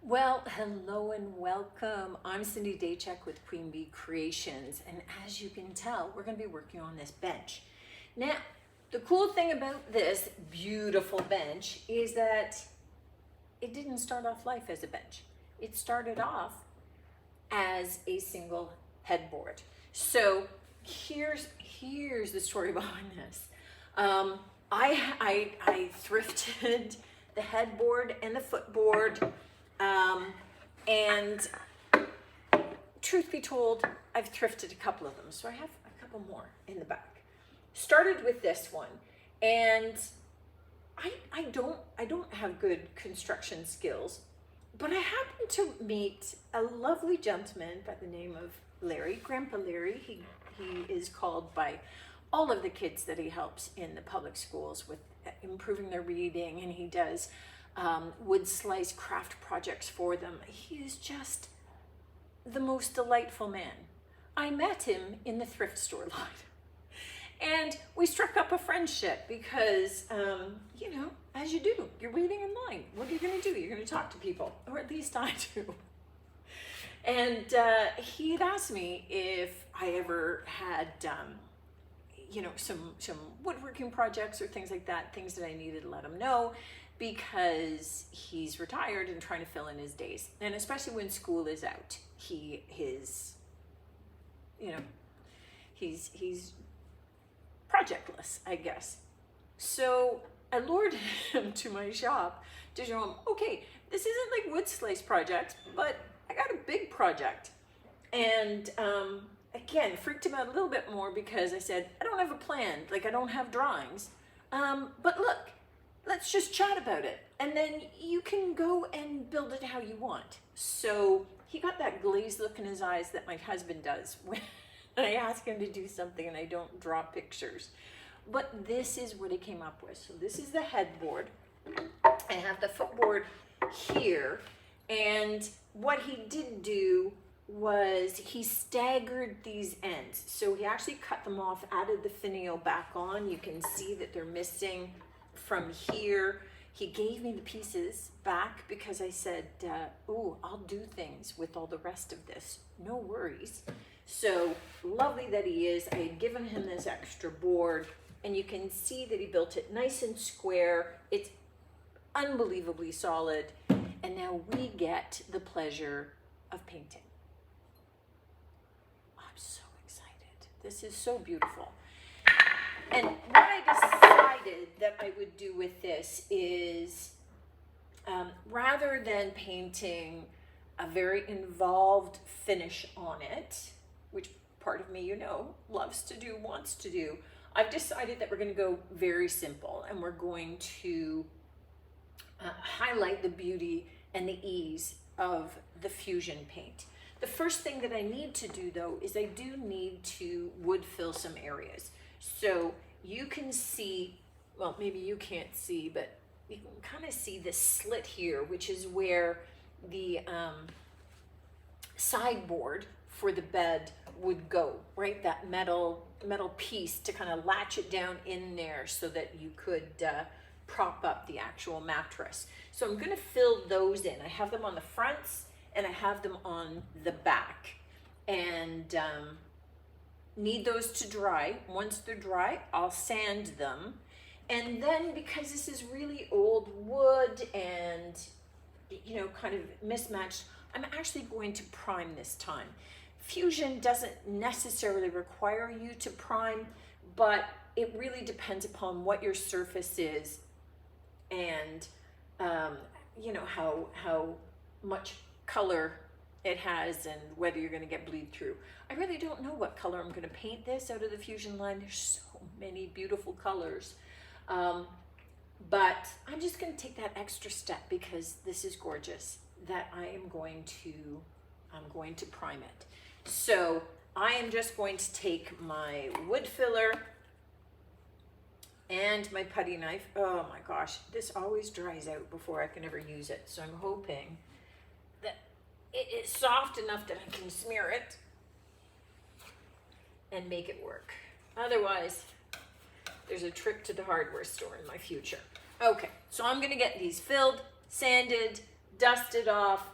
Well, hello and welcome. I'm Cindy Daychek with Queen Bee Creations, and as you can tell, we're going to be working on this bench. Now, the cool thing about this beautiful bench is that it didn't start off life as a bench. It started off as a single headboard. So here's the story behind this. I thrifted the headboard and the footboard. And truth be told, I've thrifted a couple of them, so I have a couple more in the back. Started with this one, and I don't have good construction skills, but I happened to meet a lovely gentleman by the name of Larry, Grandpa Larry. He is called by all of the kids that he helps in the public schools with improving their reading, and he does wood slice craft projects for them. He is just the most delightful man. I met him in the thrift store line, and we struck up a friendship because, as you do, you're waiting in line. What are you going to do? You're going to talk to people, or at least I do. And he had asked me if I ever had, some woodworking projects or things like that, things that I needed to let him know, because he's retired and trying to fill in his days. And especially when school is out, he's projectless, I guess. So I lured him to my shop to show him, okay, this isn't like wood slice projects, but I got a big project. And again, freaked him out a little bit more because I said, I don't have a plan, like I don't have drawings. But look, let's just chat about it, and then you can go and build it how you want. So he got that glazed look in his eyes that my husband does when I ask him to do something and I don't draw pictures. But this is what he came up with. So this is the headboard. I have the footboard here, and what he did do was he staggered these ends. So he actually cut them off, added the finial back on. You can see that they're missing from here. He gave me the pieces back because I said, I'll do things with all the rest of this. No worries. So lovely that he is. I had given him this extra board, and you can see that he built it nice and square. It's unbelievably solid. And now we get the pleasure of painting. I'm so excited. This is so beautiful. And what I decided that I would do with this is, rather than painting a very involved finish on it, which part of me, loves to do, wants to do, I've decided that we're going to go very simple, and we're going to highlight the beauty and the ease of the fusion paint. The first thing that I need to do, though, is I do need to wood fill some areas. So you can see, well, maybe you can't see, but you can kind of see this slit here, which is where the sideboard for the bed would go, right? That metal piece to kind of latch it down in there so that you could prop up the actual mattress. So I'm going to fill those in. I have them on the fronts and I have them on the back, and need those to dry. Once they're dry, I'll sand them. And then, because this is really old wood and kind of mismatched, I'm actually going to prime this time. Fusion doesn't necessarily require you to prime, but it really depends upon what your surface is and how much color it has and whether you're going to get bleed through. I really don't know what color I'm going to paint this out of the fusion line. There's so many beautiful colors. But I'm just going to take that extra step because this is gorgeous, that I'm going to prime it. So I am just going to take my wood filler and my putty knife. Oh my gosh, this always dries out before I can ever use it. So I'm hoping that it is soft enough that I can smear it and make it work. Otherwise, there's a trip to the hardware store in my future. Okay, so I'm gonna get these filled, sanded, dusted off,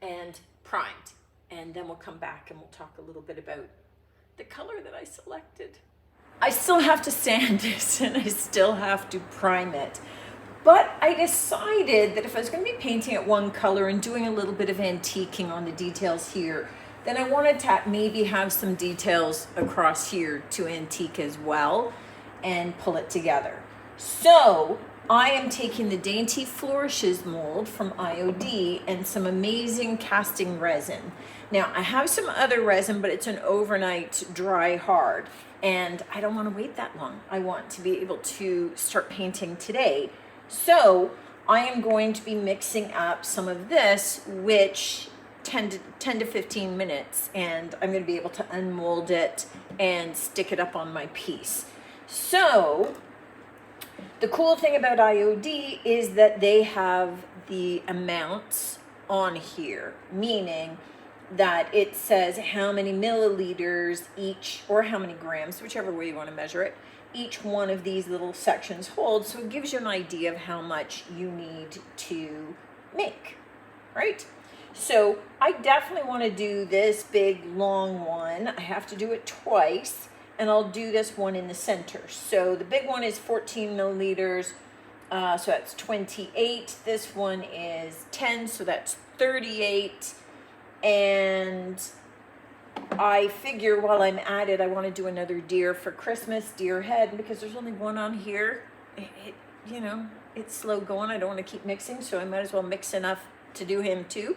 and primed. And then we'll come back and we'll talk a little bit about the color that I selected. I still have to sand this and I still have to prime it. But I decided that if I was going to be painting it one color and doing a little bit of antiquing on the details here, then I wanted to maybe have some details across here to antique as well and pull it together. So I am taking the Dainty Flourishes mold from IOD and some amazing casting resin. Now I have some other resin, but it's an overnight dry hard, and I don't want to wait that long. I want to be able to start painting today. So I am going to be mixing up some of this, which 10 to 15 minutes, and I'm going to be able to unmold it and stick it up on my piece. So the cool thing about IOD is that they have the amounts on here, meaning that it says how many milliliters each, or how many grams, whichever way you want to measure it, each one of these little sections holds. So it gives you an idea of how much you need to make, right? So I definitely want to do this big long one. I have to do it twice, and I'll do this one in the center. So the big one is 14 milliliters, so that's 28. This one is 10, so that's 38. And I figure while I'm at it, I want to do another deer for Christmas, deer head, because there's only one on here. You know, it's slow going. I don't want to keep mixing, so I might as well mix enough to do him too.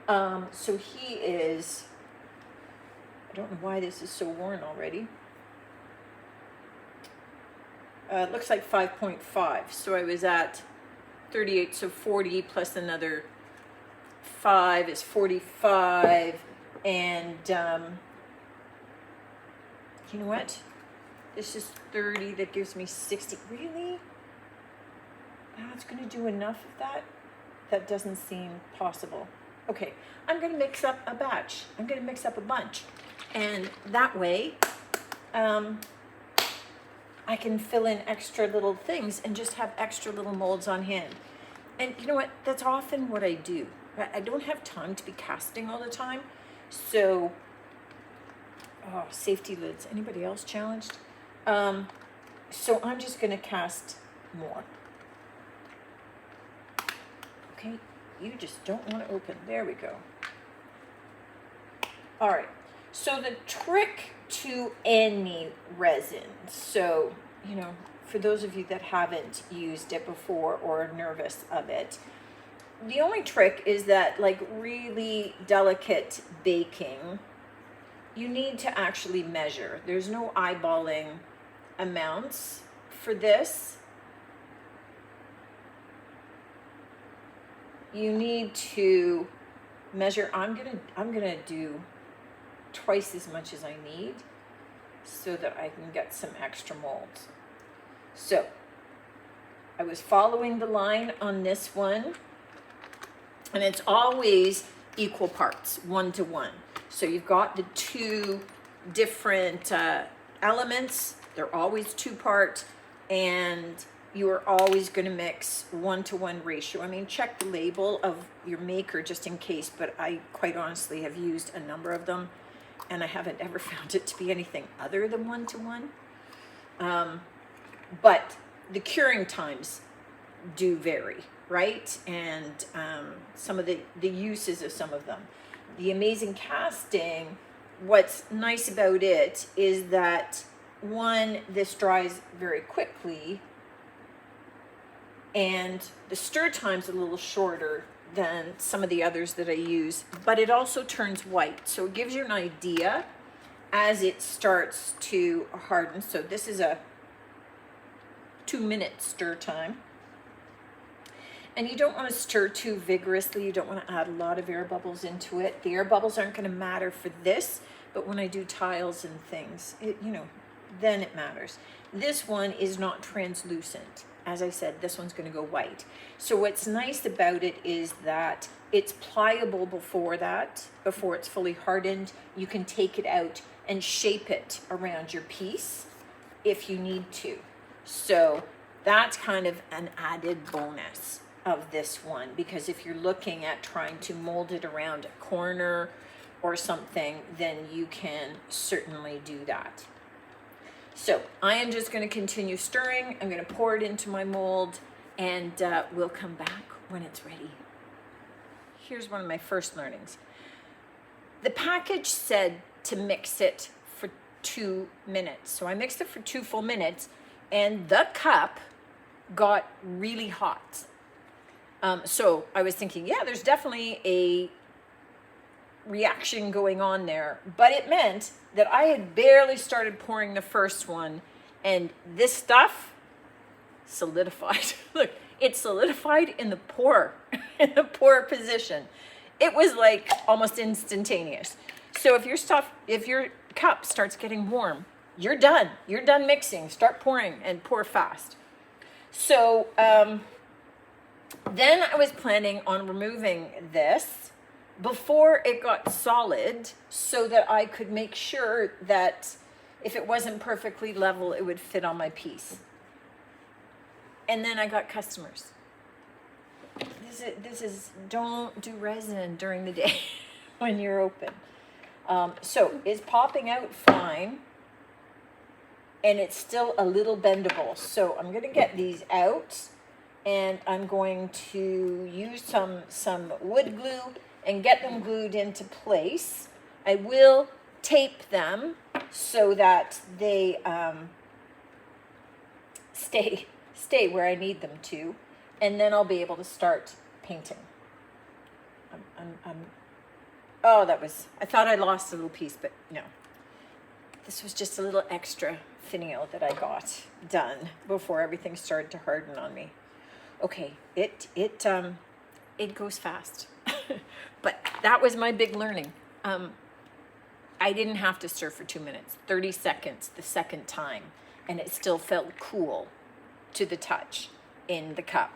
So he is, I don't know why this is so worn already. It looks like 5.5. So I was at 38, so 40 plus another 5 is 45. And you know what? This is 30. That gives me 60. Really? That's going to do enough of that? That doesn't seem possible. Okay, I'm going to mix up a batch. I'm going to mix up a bunch. And that way, I can fill in extra little things and just have extra little molds on hand. And you know what? That's often what I do. I don't have time to be casting all the time. So, oh, safety lids. Anybody else challenged? So I'm just going to cast more. Okay, you just don't want to open. There we go. All right. So the trick to any resin, so, you know, for those of you that haven't used it before or are nervous of it, the only trick is that, like, really delicate baking, you need to actually measure. There's no eyeballing amounts for this. You need to measure. I'm gonna do twice as much as I need so that I can get some extra molds. So I was following the line on this one, and it's always equal parts, 1 to 1. So you've got the two different elements. They're always 2-part, and you are always going to mix 1 to 1 ratio. I mean, check the label of your maker just in case, but I quite honestly have used a number of them, and I haven't ever found it to be anything other than 1 to 1. But the curing times do vary, right? And some of the uses of some of them. The amazing casting, what's nice about it is that, one, this dries very quickly, and the stir time's a little shorter than some of the others that I use, but it also turns white. So it gives you an idea as it starts to harden. So this is a 2-minute stir time. And you don't want to stir too vigorously. You don't want to add a lot of air bubbles into it. The air bubbles aren't going to matter for this, but when I do tiles and things, then it matters. This one is not translucent. As I said, this one's going to go white. So what's nice about it is that it's pliable before it's fully hardened. You can take it out and shape it around your piece if you need to. So that's kind of an added bonus. of this one, because if you're looking at trying to mold it around a corner or something, then you can certainly do that. So I am just going to continue stirring. I'm going to pour it into my mold, and we'll come back when it's ready. Here's one of my first learnings. The package said to mix it for 2 minutes. So I mixed it for 2 full minutes, and the cup got really hot. So I was thinking, yeah, there's definitely a reaction going on there, but it meant that I had barely started pouring the first one, and this stuff solidified. Look, it solidified in the pour, in the pour position. It was like almost instantaneous. So if your cup starts getting warm, you're done. You're done mixing. Start pouring and pour fast. So then I was planning on removing this before it got solid, so that I could make sure that if it wasn't perfectly level, it would fit on my piece. And then I got customers. This is don't do resin during the day when you're open. So it's popping out fine, and it's still a little bendable. So I'm going to get these out, and I'm going to use some wood glue and get them glued into place. I will tape them so that they stay where I need them to, and then I'll be able to start painting. I thought I lost a little piece, but no. This was just a little extra finial that I got done before everything started to harden on me. Okay, it goes fast. But that was my big learning. I didn't have to stir for 2 minutes, 30 seconds the second time, and it still felt cool to the touch in the cup.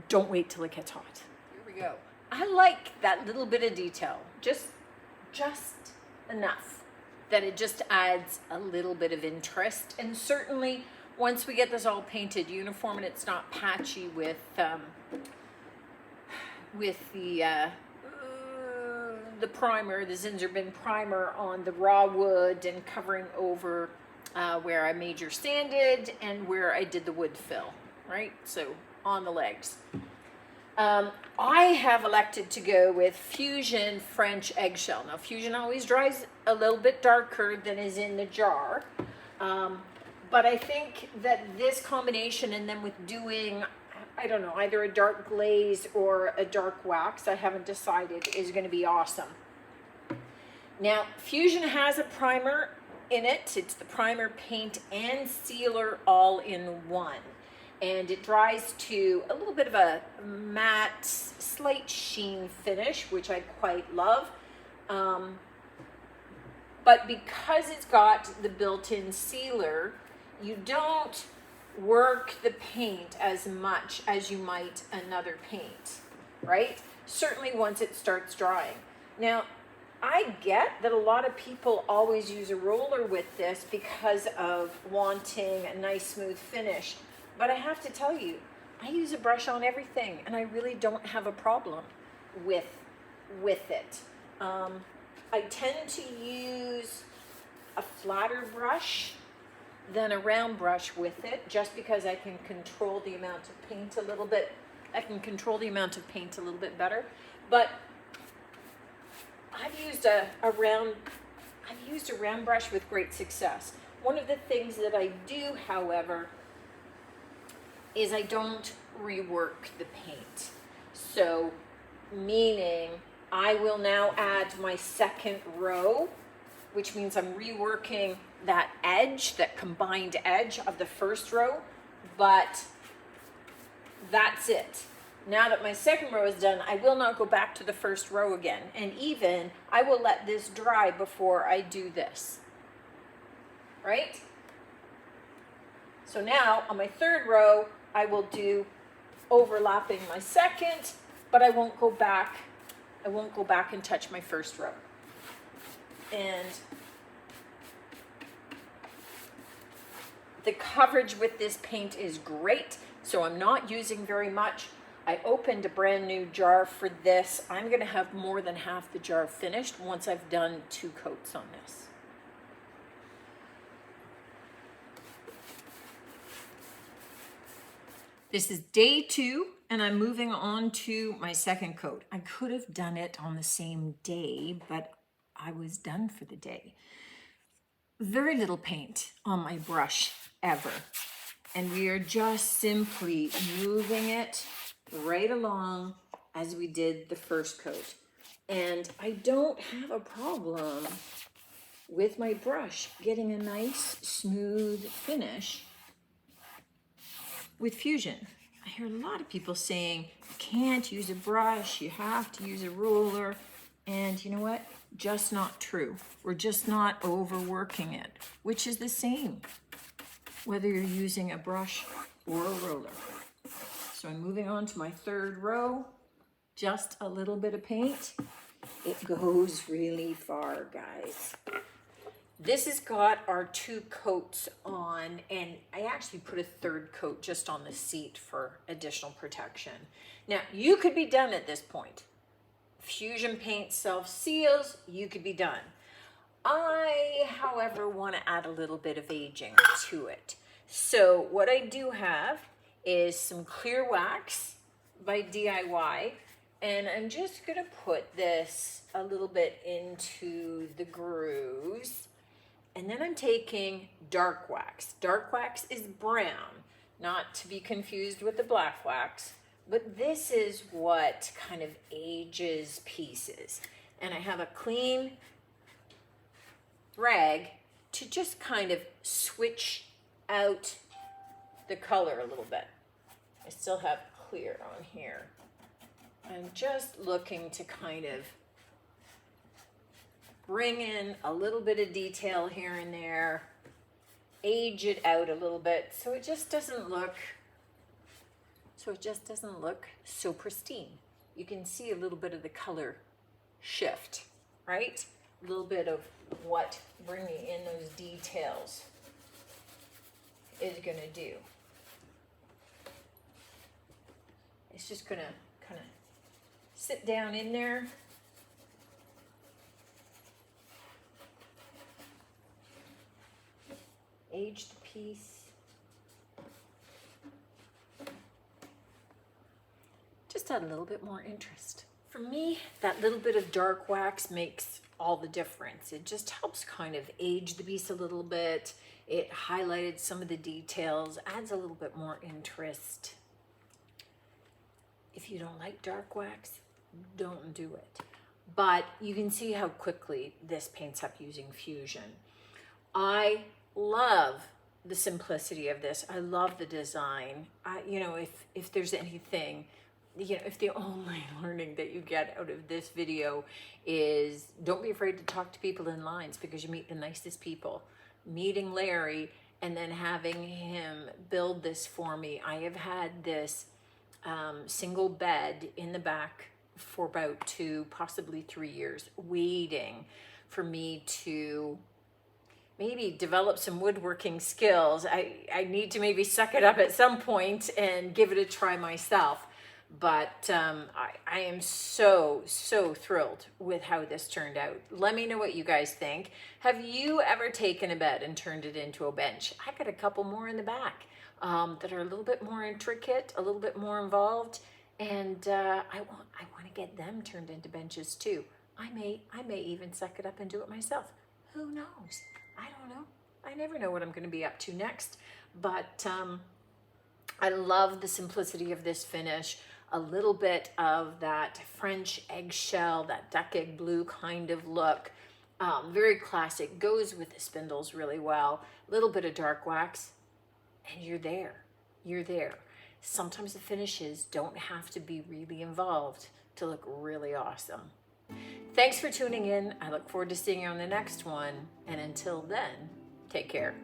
Don't wait till it gets hot. Here we go. I like that little bit of detail, just enough that it just adds a little bit of interest. And certainly once we get this all painted uniform and it's not patchy with the primer, the Zinserbin primer on the raw wood, and covering over where I major sanded and where I did the wood fill, right? So on the legs. I have elected to go with Fusion French Eggshell. Now Fusion always dries a little bit darker than is in the jar. But I think that this combination, and then with doing, I don't know, either a dark glaze or a dark wax, I haven't decided, is going to be awesome. Now, Fusion has a primer in it. It's the primer, paint, and sealer all in one. And it dries to a little bit of a matte, slight sheen finish, which I quite love. But because it's got the built-in sealer, you don't work the paint as much as you might another paint, right? Certainly once it starts drying. Now, I get that a lot of people always use a roller with this because of wanting a nice smooth finish. But I have to tell you, I use a brush on everything, and I really don't have a problem with it. I tend to use a flatter brush than a round brush with it, just because I can control the amount of paint a little bit. I can control the amount of paint a little bit better. But I've used a round brush with great success. One of the things that I do, however, is I don't rework the paint. So, meaning I will now add my second row, which means I'm reworking that edge, that combined edge of the first row, but that's it. Now that my second row is done, I will not go back to the first row again. And even, I will let this dry before I do this, right? So now, on my third row, I will do overlapping my second, but I won't go back and touch my first row. And the coverage with this paint is great, so I'm not using very much. I opened a brand new jar for this. I'm going to have more than half the jar finished once I've done 2 coats on this. This is day 2, and I'm moving on to my second coat. I could have done it on the same day, but I was done for the day. Very little paint on my brush ever. And we are just simply moving it right along as we did the first coat. And I don't have a problem with my brush getting a nice smooth finish with Fusion. I hear a lot of people saying you can't use a brush, you have to use a roller. And you know what? Just not true. We're just not overworking it, which is the same whether you're using a brush or a roller. So I'm moving on to my third row. Just a little bit of paint. It goes really far, guys. This has got our 2 coats on, and I actually put a third coat just on the seat for additional protection. Now, you could be done at this point. Fusion paint self-seals, you could be done. I, however, want to add a little bit of aging to it. So what I do have is some clear wax by DIY, and I'm just going to put this a little bit into the grooves. And then I'm taking dark wax. Dark wax is brown, not to be confused with the black wax, but this is what kind of ages pieces. And I have a clean rag to just kind of switch out the color a little bit. I still have clear on here. I'm just looking to kind of bring in a little bit of detail here and there, age it out a little bit so it just doesn't look so pristine. You can see a little bit of the color shift, right? A little bit of what bringing in those details is going to do. It's just going to kind of sit down in there. Age the piece. Just add a little bit more interest. For me, that little bit of dark wax makes all the difference. It just helps kind of age the piece a little bit. It highlighted some of the details, adds a little bit more interest. If you don't like dark wax, don't do it. But you can see how quickly this paints up using Fusion. I love the simplicity of this. I love the design. If there's anything, if the only learning that you get out of this video is don't be afraid to talk to people in lines, because you meet the nicest people. Meeting Larry and then having him build this for me. I have had this single bed in the back for about 2, possibly 3 years, waiting for me to maybe develop some woodworking skills. I need to maybe suck it up at some point and give it a try myself. But I am so thrilled with how this turned out. Let me know what you guys think. Have you ever taken a bed and turned it into a bench? I got a couple more in the back that are a little bit more intricate, a little bit more involved, and I want to get them turned into benches too. I may even suck it up and do it myself. Who knows? I don't know. I never know what I'm going to be up to next. But I love the simplicity of this finish. A little bit of that French eggshell, that duck egg blue kind of look. Very classic. Goes with the spindles really well. A little bit of dark wax, and you're there. You're there. Sometimes the finishes don't have to be really involved to look really awesome. Thanks for tuning in. I look forward to seeing you on the next one. And until then, take care.